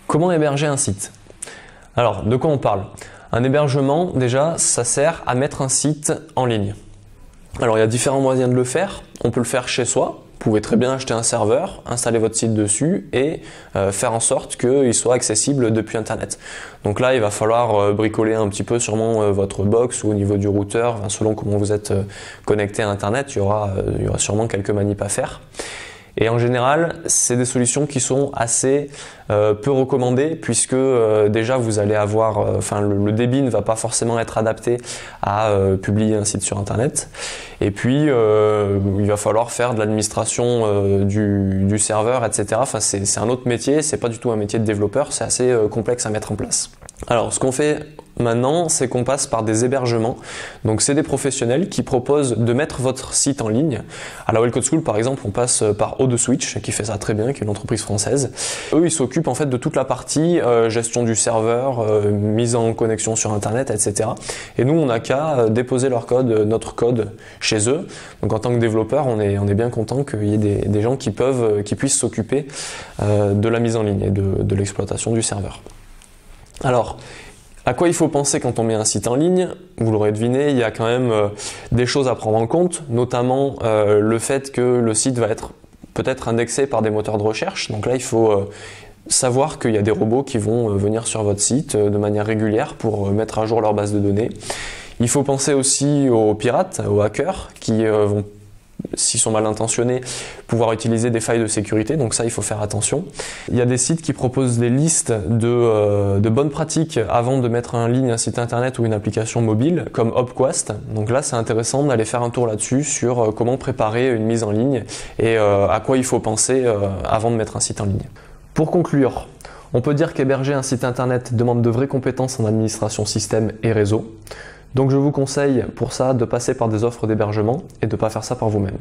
Comment héberger un site? Alors, de quoi on parle? Un hébergement, déjà, ça sert à mettre un site en ligne. Alors, il y a différents moyens de le faire. On peut le faire chez soi. Vous pouvez très bien acheter un serveur, installer votre site dessus et faire en sorte qu'il soit accessible depuis Internet. Donc là, il va falloir bricoler un petit peu sûrement votre box ou au niveau du routeur, selon comment vous êtes connecté à Internet, il y aura sûrement quelques manips à faire. Et en général, c'est des solutions qui sont assez peu recommandées puisque déjà vous allez avoir, le débit ne va pas forcément être adapté à publier un site sur Internet. Et puis il va falloir faire de l'administration du serveur, etc. Enfin, c'est un autre métier, c'est pas du tout un métier de développeur, c'est assez complexe à mettre en place. Alors, ce qu'on fait maintenant, c'est qu'on passe par des hébergements. Donc, c'est des professionnels qui proposent de mettre votre site en ligne. À la Well Code School, par exemple, on passe par O2Switch, qui fait ça très bien, qui est une entreprise française. Eux, ils s'occupent en fait de toute la partie gestion du serveur, mise en connexion sur Internet, etc. Et nous, on n'a qu'à déposer notre code chez eux. Donc, en tant que développeur, on est bien content qu'il y ait des gens qui puissent s'occuper de la mise en ligne et de l'exploitation du serveur. Alors, à quoi il faut penser quand on met un site en ligne? Vous l'aurez deviné, il y a quand même des choses à prendre en compte, notamment le fait que le site va être peut-être indexé par des moteurs de recherche. Donc là, il faut savoir qu'il y a des robots qui vont venir sur votre site de manière régulière pour mettre à jour leur base de données. Il faut penser aussi aux pirates, aux hackers qui vont, s'ils sont mal intentionnés, pouvoir utiliser des failles de sécurité, donc ça il faut faire attention. Il y a des sites qui proposent des listes de bonnes pratiques avant de mettre en ligne un site internet ou une application mobile, comme Opquast. Donc là c'est intéressant d'aller faire un tour là-dessus sur comment préparer une mise en ligne et à quoi il faut penser avant de mettre un site en ligne. Pour conclure, on peut dire qu'héberger un site internet demande de vraies compétences en administration système et réseau. Donc je vous conseille pour ça de passer par des offres d'hébergement et de ne pas faire ça par vous-même.